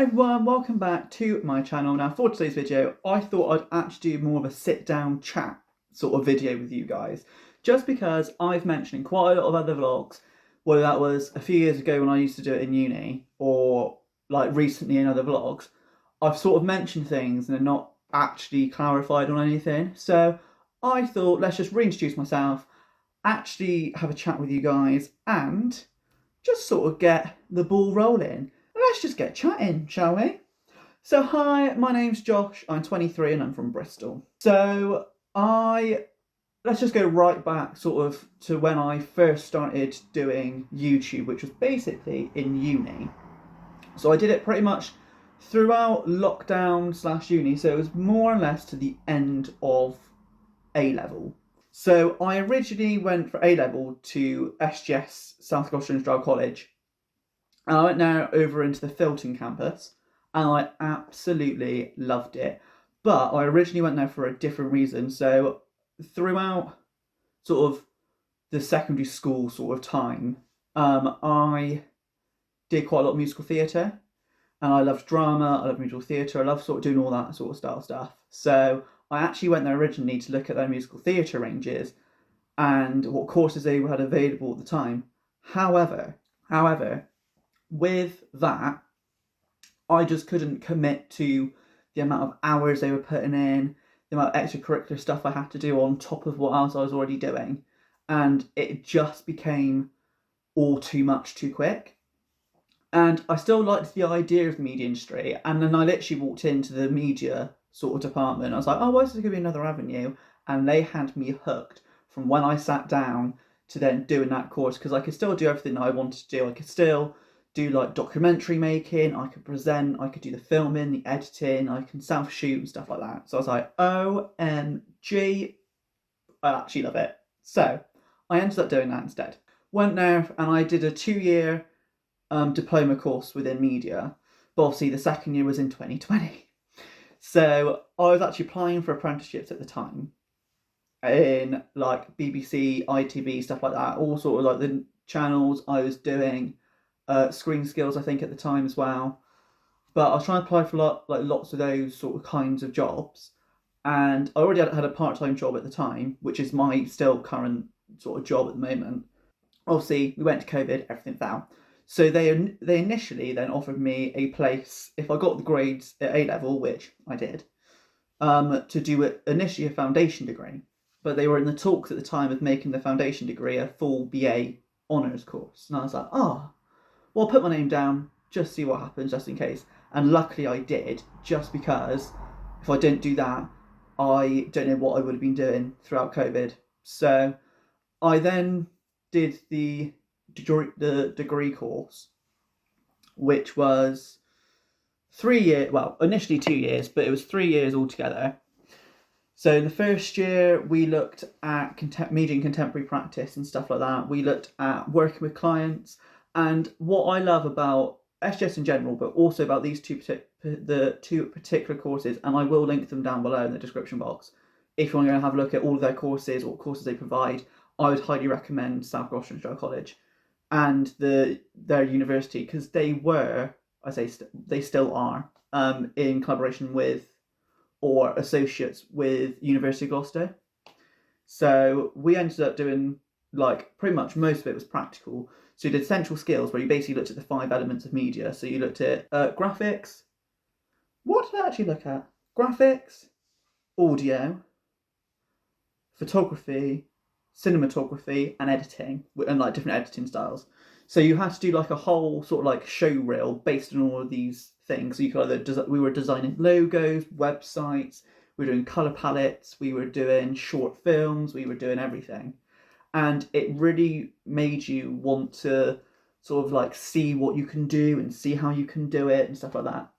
everyone, welcome back to my channel. Now for today's video, I thought I'd actually do more of a sit down chat sort of video with you guys. Just because I've mentioned in quite a lot of other vlogs, whether that was a few years ago when I used to do it in uni or like recently in other vlogs, I've sort of mentioned things and they're not actually clarified on anything. So I thought let's just reintroduce myself, actually have a chat with you guys and just sort of get the ball rolling. Let's just get chatting, shall we? So hi, my name's Josh, I'm 23 and I'm from Bristol. Let's just go right back sort of to when I first started doing YouTube, which was basically in uni. So I did it pretty much throughout lockdown/uni, so it was more or less to the end of A-level. So I originally went for A-level to SGS, South Gloucester Industrial College, and I went now over into the Filton campus, and I absolutely loved it. But I originally went there for a different reason. So throughout sort of the secondary school sort of time, I did quite a lot of musical theatre, and I loved drama, I loved musical theatre, I loved sort of doing all that sort of style stuff. So I actually went there originally to look at their musical theatre ranges and what courses they had available at the time. However, with that, I just couldn't commit to the amount of hours they were putting in, the amount of extracurricular stuff I had to do on top of what else I was already doing. And it just became all too much too quick. And I still liked the idea of the media industry. And then I literally walked into the media sort of department. I was like, oh, well, this is going to be another avenue. And they had me hooked from when I sat down to then doing that course, because I could still do everything that I wanted to do. I could still do like documentary making, I could present, I could do the filming, the editing, I can self-shoot and stuff like that. So I was like, OMG, I actually love it. So I ended up doing that instead. Went there and I did a 2-year diploma course within media, but obviously the second year was in 2020. So I was actually applying for apprenticeships at the time in like BBC, ITV, stuff like that, all sort of like the channels. I was doing Screen Skills, I think, at the time as well. But I was trying to apply for lots of those sort of kinds of jobs. And I already had a part-time job at the time, which is my still current sort of job at the moment. Obviously, we went to COVID, everything fell. So they initially then offered me a place, if I got the grades at A-level, which I did, to do initially a foundation degree. But they were in the talks at the time of making the foundation degree a full BA honours course. And I was like, oh, well, I'll put my name down, just see what happens, just in case. And luckily I did, just because if I didn't do that, I don't know what I would have been doing throughout COVID. So I then did the degree course, which was 3 years, well, initially 2 years, but it was 3 years altogether. So in the first year, we looked at media and contemporary practice and stuff like that. We looked at working with clients. And what I love about SGS in general, but also about these the two particular courses, and I will link them down below in the description box, if you want to go and have a look at all of their courses, what courses they provide, I would highly recommend South Gloucester Industrial College and their university, because they were, they still are, in collaboration with or associates with University of Gloucester. So we ended up doing, like, pretty much most of it was practical. So you did essential skills, where you basically looked at the 5 elements of media. So you looked at graphics. What did I actually look at? Graphics, audio, photography, cinematography, and editing, and like different editing styles. So you had to do like a whole sort of like show reel based on all of these things. So you could either we were designing logos, websites, we were doing color palettes, we were doing short films, we were doing everything. And it really made you want to sort of like see what you can do and see how you can do it and stuff like that.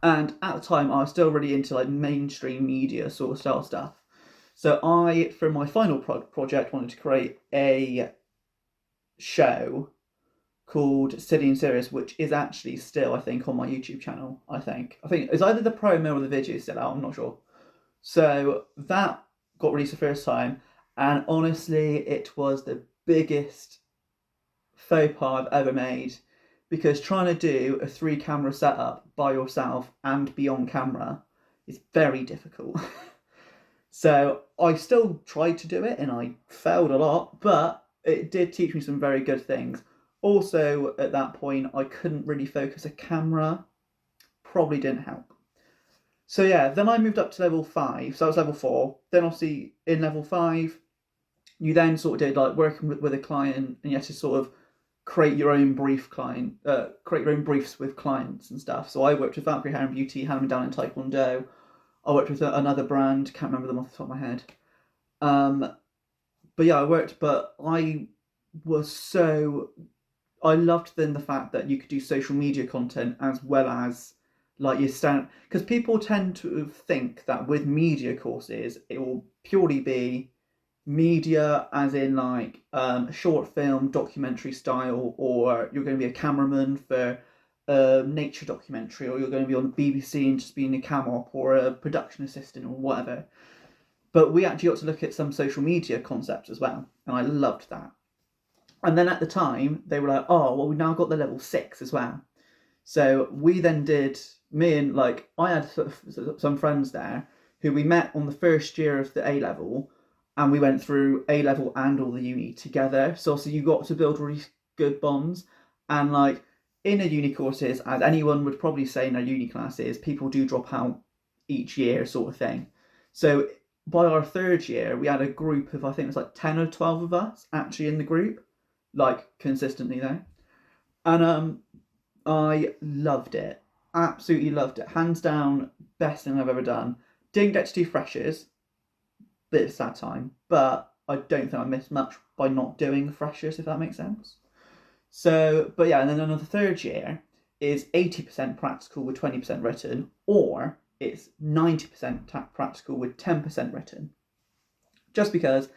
And at the time, I was still really into like mainstream media sort of style stuff. So I, for my final project, wanted to create a show called Silly and Serious, which is actually still, I think, on my YouTube channel. I think it's either the promo or the video still out, I'm not sure. So that got released the first time. And honestly, it was the biggest faux pas I've ever made, because trying to do a 3-camera setup by yourself and be on camera is very difficult. So I still tried to do it and I failed a lot, but it did teach me some very good things. Also, at that point, I couldn't really focus a camera, probably didn't help. So yeah, then I moved up to level 5, so I was level 4. Then obviously in level 5, you then sort of did like working with a client, and you had to sort of create your own create your own briefs with clients and stuff. So I worked with Valkyrie Hair and Beauty, Hannah Down in Taekwondo. I worked with another brand, can't remember them off the top of my head. But yeah, but I was so, I loved then the fact that you could do social media content as well as like your stand, because people tend to think that with media courses, it will purely be media as in like short film, documentary style, or you're going to be a cameraman for a nature documentary, or you're going to be on the BBC and just being a cam op or a production assistant or whatever. But we actually got to look at some social media concepts as well, and I loved that. And then at the time, they were like, oh, well, we've now got the level 6 as well. So we then did, me and like, I had some friends there who we met on the first year of the A level, and we went through A level and all the uni together. So you got to build really good bonds. And like in a uni courses, as anyone would probably say in their uni classes, people do drop out each year, sort of thing. So by our third year, we had a group of, I think it was like 10 or 12 of us actually in the group, like consistently there. And I loved it. Absolutely loved it. Hands down, best thing I've ever done. Didn't get to do freshers. Bit of sad time. But I don't think I missed much by not doing freshers, if that makes sense. So, but yeah, and then another third year is 80% practical with 20% written, or it's 90% practical with 10% written. Just because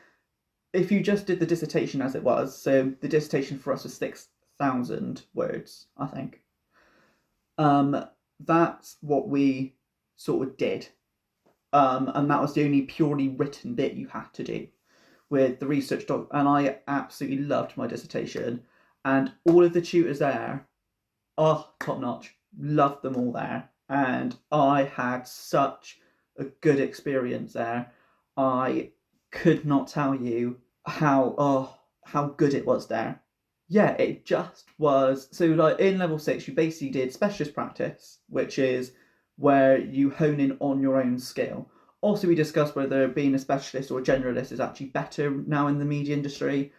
if you just did the dissertation as it was, so the dissertation for us was 6,000 words, I think. That's what we sort of did. And that was the only purely written bit you had to do with the research doc. And I absolutely loved my dissertation. And all of the tutors there, oh, top notch. Loved them all there. And I had such a good experience there. I could not tell you how good it was there. Yeah, it just was. So like in level 6, you basically did specialist practice, which is where you hone in on your own skill. Also, we discussed whether being a specialist or a generalist is actually better now in the media industry.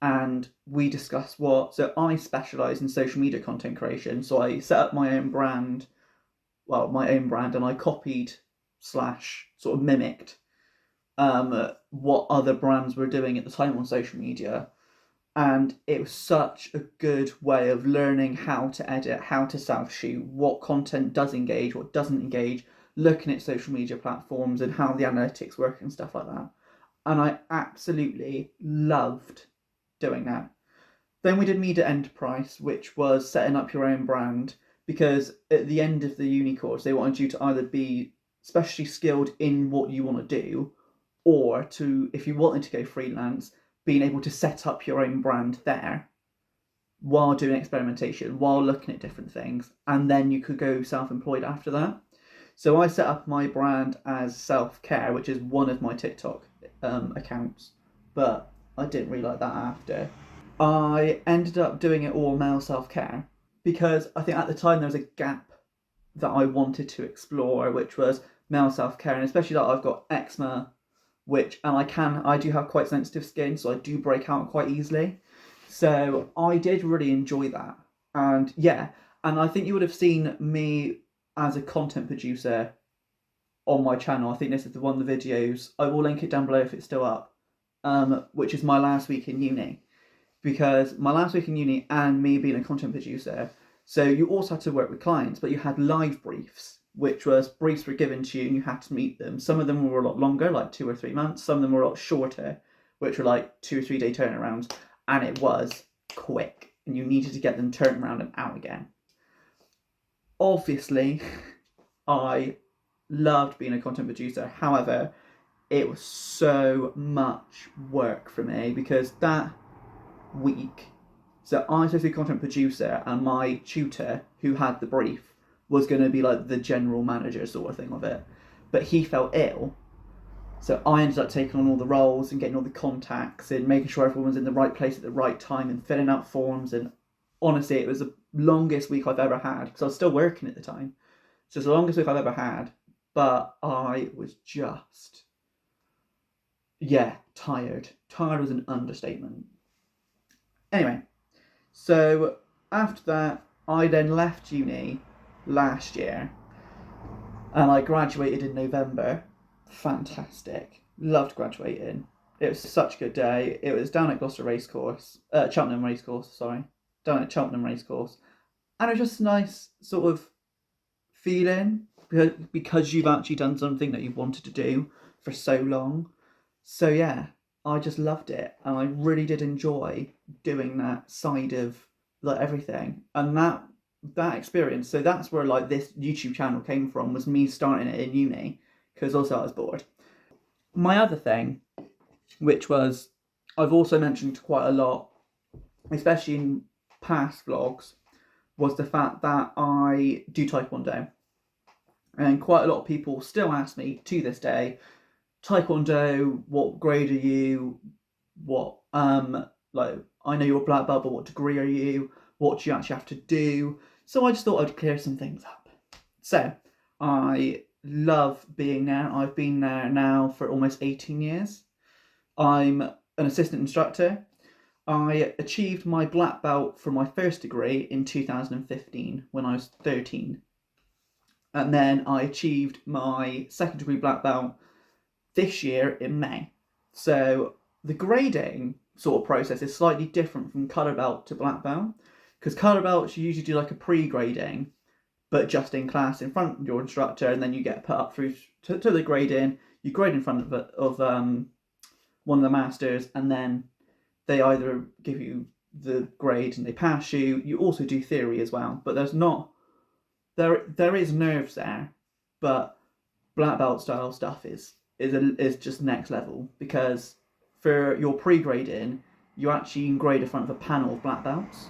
And we discussed so I specialise in social media content creation. So I set up my own brand, and I copied / sort of mimicked what other brands were doing at the time on social media. And it was such a good way of learning how to edit, how to self-shoot, what content does engage, what doesn't engage, looking at social media platforms and how the analytics work and stuff like that. And I absolutely loved doing that. Then we did Media Enterprise, which was setting up your own brand, because at the end of the uni course, they wanted you to either be specially skilled in what you want to do, or to, if you wanted to go freelance, being able to set up your own brand there while doing experimentation, while looking at different things, and then you could go self-employed after that. So I set up my brand as Self-Care, which is one of my TikTok accounts, but I didn't really like that after. I ended up doing it all male self-care because I think at the time there was a gap that I wanted to explore, which was male self-care, and especially that I've got eczema, I do have quite sensitive skin, so I do break out quite easily. So I did really enjoy that. And yeah, and I think you would have seen me as a content producer on my channel. I think this is one of the videos. I will link it down below if it's still up, which is my last week in uni. Because my last week in uni and me being a content producer, so you also had to work with clients, but you had live briefs, which was briefs were given to you and you had to meet them. Some of them were a lot longer, like 2 or 3 months. Some of them were a lot shorter, which were like 2 or 3 day turnarounds. And it was quick and you needed to get them turned around and out again. Obviously, I loved being a content producer. However, it was so much work for me because that week So I was supposed to be content producer, and my tutor, who had the brief, was going to be like the general manager sort of thing of it. But he fell ill, so I ended up taking on all the roles and getting all the contacts and making sure everyone was in the right place at the right time and filling out forms. And honestly, it was the longest week I've ever had because I was still working at the time. So it's the longest week I've ever had. But I was just, yeah, tired. Tired was an understatement. Anyway, so after that, I then left uni last year and I graduated in November. Fantastic. Loved graduating. It was such a good day. It was down at Cheltenham Racecourse, sorry. Down at Cheltenham Racecourse. And it was just a nice sort of feeling because you've actually done something that you wanted to do for so long. So yeah, I just loved it, and I really did enjoy doing that side of like everything, and that experience. So that's where like this YouTube channel came from, was me starting it in uni because also I was bored. My other thing, which was I've also mentioned quite a lot, especially in past vlogs, was the fact that I do Taekwondo. And quite a lot of people still ask me to this day, Taekwondo, what grade are you? What, like, I know you're a black belt, but what degree are you? What do you actually have to do? So I just thought I'd clear some things up. So, I love being there. I've been there now for almost 18 years. I'm an assistant instructor. I achieved my black belt for my first degree in 2015 when I was 13. And then I achieved my second degree black belt this year in May. So the grading sort of process is slightly different from colour belt to black belt, because colour belts you usually do like a pre-grading, but just in class in front of your instructor, and then you get put up through to the grading. You grade in front of one of the masters, and then they either give you the grade and they pass you. You also do theory as well, but there is nerves there, but black belt style stuff is just next level, because for your pre-grading you actually grade in front of a panel of black belts.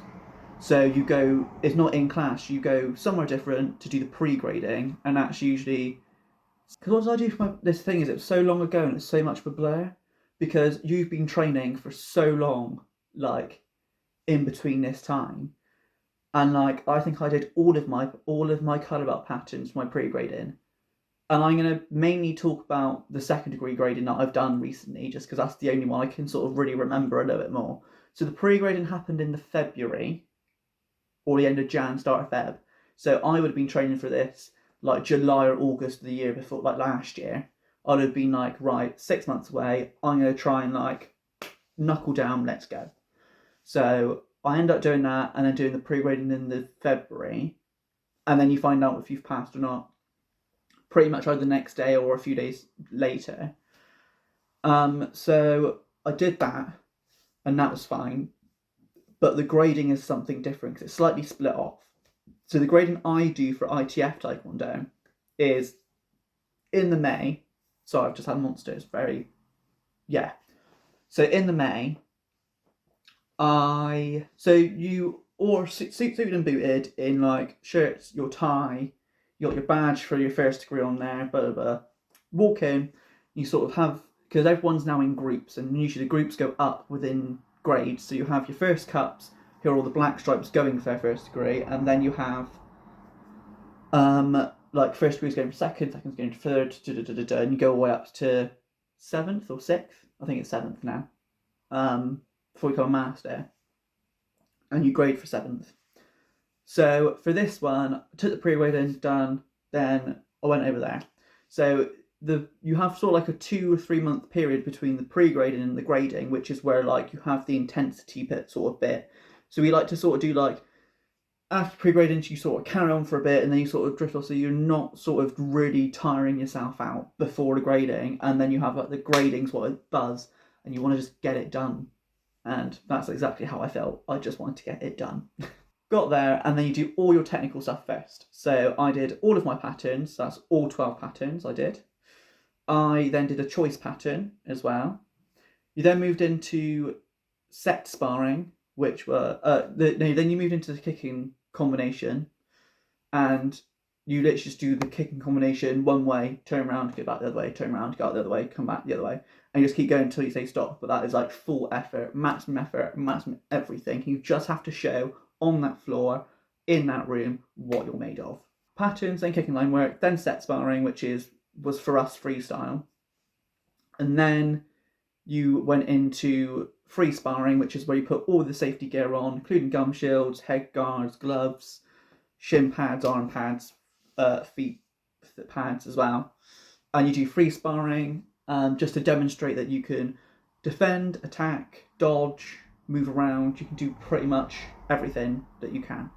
So you go, it's not in class, you go somewhere different to do the pre-grading, and that's usually, because what did I do for this thing is it was so long ago and it's so much of a blur, because you've been training for so long, like in between this time, and like I think I did all of my colour belt patterns for my pre-grading. And I'm going to mainly talk about the second degree grading that I've done recently, just because that's the only one I can sort of really remember a little bit more. So the pre-grading happened in the February, or the end of Jan, start of Feb. So I would have been training for this like July or August of the year before, like last year. I'd have been like, right, 6 months away, I'm going to try and like knuckle down, let's go. So I end up doing that, and then doing the pre-grading in the February, and then you find out if you've passed or not pretty much either the next day or a few days later. So I did that, and that was fine. But the grading is something different because it's slightly split off. So the grading I do for ITF Taekwondo is in the May. Sorry, I've just had monsters. Yeah. So in the May, you or suited and booted in like shirts, your tie, you got your badge for your first degree on there, blah, blah, blah. Walk in, you sort of have, because everyone's now in groups, and usually the groups go up within grades, so you have your first cups, who are all the black stripes going for their first degree, and then you have like first degree's going for second's going to third, and you go all the way up to 7th or 6th, I think it's 7th now, before you become a master, and you grade for 7th. So for this one, I took the pre-grading, done, then I went over there. So you have sort of like a 2 or 3 month period between the pre-grading and the grading, which is where like you have the intensity bit sort of bit. So we like to sort of do like, after pre-grading you sort of carry on for a bit, and then you sort of drift off, so you're not sort of really tiring yourself out before the grading, and then you have like the gradings, what a buzz, and you want to just get it done. And that's exactly how I felt. I just wanted to get it done. Got there, and then you do all your technical stuff first. So I did all of my patterns, that's all 12 patterns I did. I then did a choice pattern as well. You then moved into set sparring, which were then you moved into the kicking combination, and you literally just do the kicking combination one way, turn around, get back the other way, turn around, go out the other way, come back the other way, and you just keep going until you say stop. But that is like full effort, maximum everything. You just have to show on that floor, in that room, what you're made of. Patterns, then kicking line work, then set sparring, which was for us freestyle. And then you went into free sparring, which is where you put all the safety gear on, including gum shields, head guards, gloves, shin pads, arm pads, feet pads as well. And you do free sparring just to demonstrate that you can defend, attack, dodge, move around. You can do pretty much everything that you can.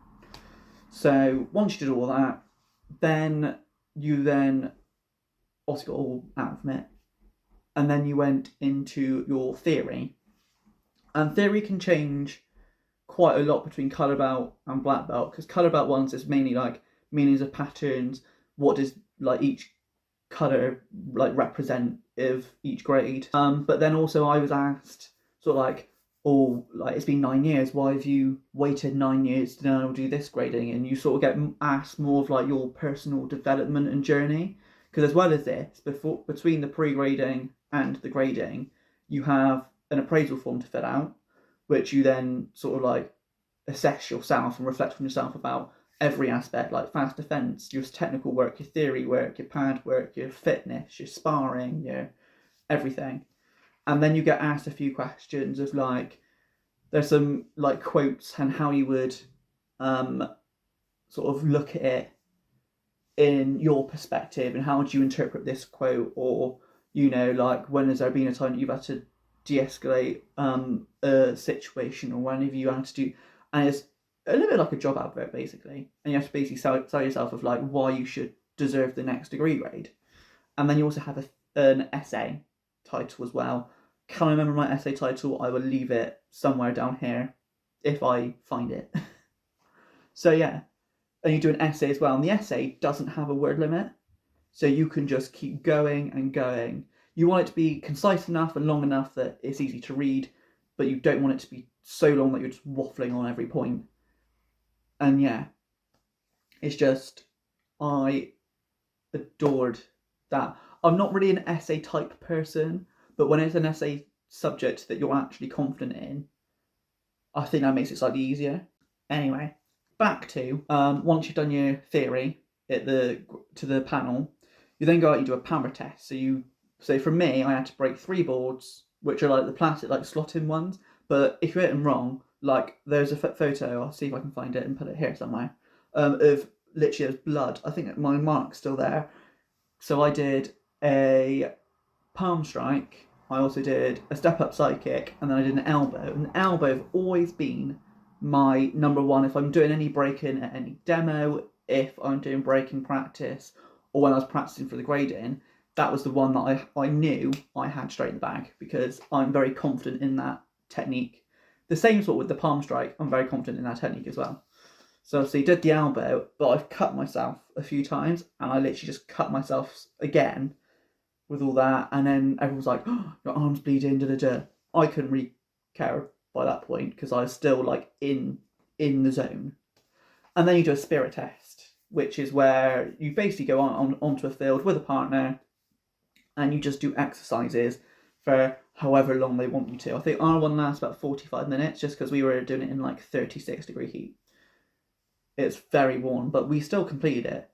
So once you did all that, then you also got all out of it. And then you went into your theory. And theory can change quite a lot between colour belt and black belt, because colour belt ones is mainly like meanings of patterns, what does like each colour like represent of each grade. But then also I was asked sort of like, oh, like it's been 9 years, why have you waited 9 years to now do this grading? And you sort of get asked more of like your personal development and journey, because as well as this, between the pre-grading and the grading, you have an appraisal form to fill out, which you then sort of like assess yourself and reflect on yourself about every aspect, like fast defense, your technical work, your theory work, your pad work, your fitness, your sparring, your everything. And then you get asked a few questions of like, there's some like quotes and how you would sort of look at it in your perspective, and how would you interpret this quote, or you know, like when has there been a time that you've had to de-escalate a situation, or when have you had to do, and it's a little bit like a job advert basically, and you have to basically sell yourself of like why you should deserve the next degree grade. And then you also have an essay title as well. Can't remember my essay title, I will leave it somewhere down here if I find it. So yeah, and you do an essay as well, and the essay doesn't have a word limit, so you can just keep going and going. You want it to be concise enough and long enough that it's easy to read, but you don't want it to be so long that you're just waffling on every point. And yeah, it's just, I adored that. I'm not really an essay type person, but when it's an essay subject that you're actually confident in, I think that makes it slightly easier. Anyway, back to once you've done your theory to the panel, you then go out and you do a power test. So for me, I had to break 3 boards, which are like the plastic like slot-in ones. But if you hit them wrong, like there's a photo, I'll see if I can find it and put it here somewhere, of literally there's blood. I think my mark's still there. So I did a palm strike, I also did a step up side kick, and then I did an elbow. And the elbow have always been my number one if I'm doing any breaking at any demo, if I'm doing breaking practice, or when I was practicing for the grading. That was the one that I knew I had straight in the bag, because I'm very confident in that technique. The same sort with the palm strike, I'm very confident in that technique as well. So obviously did the elbow, but I've cut myself a few times, and I literally just cut myself again with all that, and then everyone's like, oh, your arm's bleeding, I couldn't really care by that point, because I was still like in the zone. And then you do a spirit test, which is where you basically go onto a field with a partner, and you just do exercises for however long they want you to. I think our one lasts about 45 minutes, just because we were doing it in like 36 degree heat. It's very warm, but we still completed it.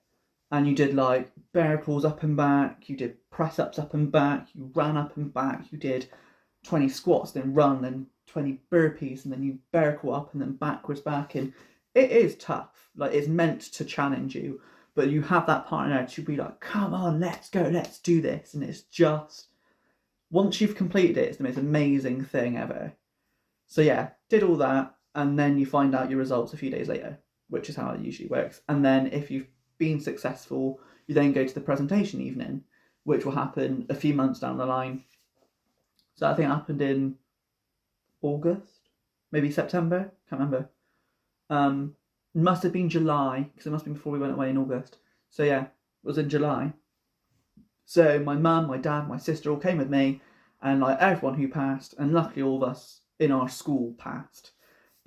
And you did like bear crawls up and back, you did press ups up and back, you ran up and back, you did 20 squats, then run, then 20 burpees, and then you bear crawl up and then backwards back. And it is tough. Like, it's meant to challenge you, but you have that partner to be like, come on, let's go, let's do this. And it's just, once you've completed it, it's the most amazing thing ever. So yeah, did all that, and then you find out your results a few days later, which is how it usually works. And then if you've been successful, you then go to the presentation evening, which will happen a few months down the line. So I think it happened in August, maybe September, can't remember. Must have been July, because it must have been before we went away in August. So yeah, it was in July. So my mum, my dad, my sister all came with me, and like everyone who passed, and luckily all of us in our school passed.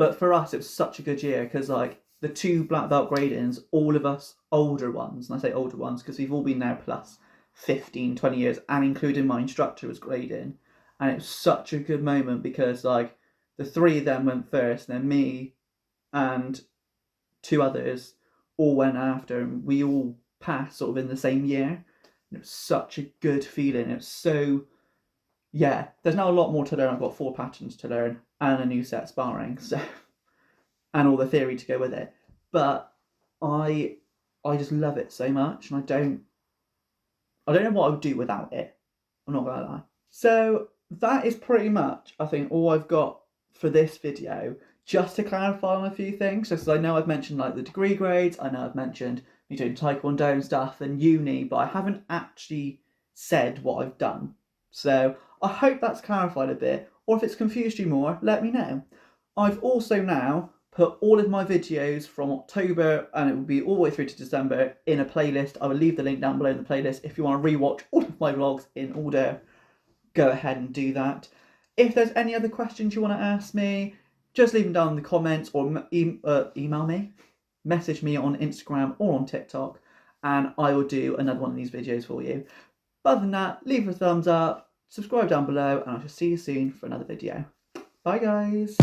But for us, it was such a good year because like the 2 black belt gradings, all of us older ones, and I say older ones because we've all been there plus 15, 20 years, and including my instructor was grading. And it was such a good moment because like the 3 of them went first, and then me and 2 others all went after, and we all passed sort of in the same year. And it was such a good feeling. It was so, yeah, there's now a lot more to learn. I've got 4 patterns to learn and a new set of sparring, so, and all the theory to go with it. But I just love it so much, and I don't know what I would do without it. I'm not gonna lie. So that is pretty much, I think, all I've got for this video. Just to clarify on a few things, because I know I've mentioned like the degree grades, I know I've mentioned me doing taekwondo and stuff and uni, but I haven't actually said what I've done. So I hope that's clarified a bit, or if it's confused you more, let me know. I've also now put all of my videos from October, and it will be all the way through to December, in a playlist. I will leave the link down below in the playlist. If you want to rewatch all of my vlogs in order, go ahead and do that. If there's any other questions you want to ask me, just leave them down in the comments, or email me, message me on Instagram or on TikTok, and I will do another one of these videos for you. But other than that, leave a thumbs up, subscribe down below, and I shall see you soon for another video. Bye guys!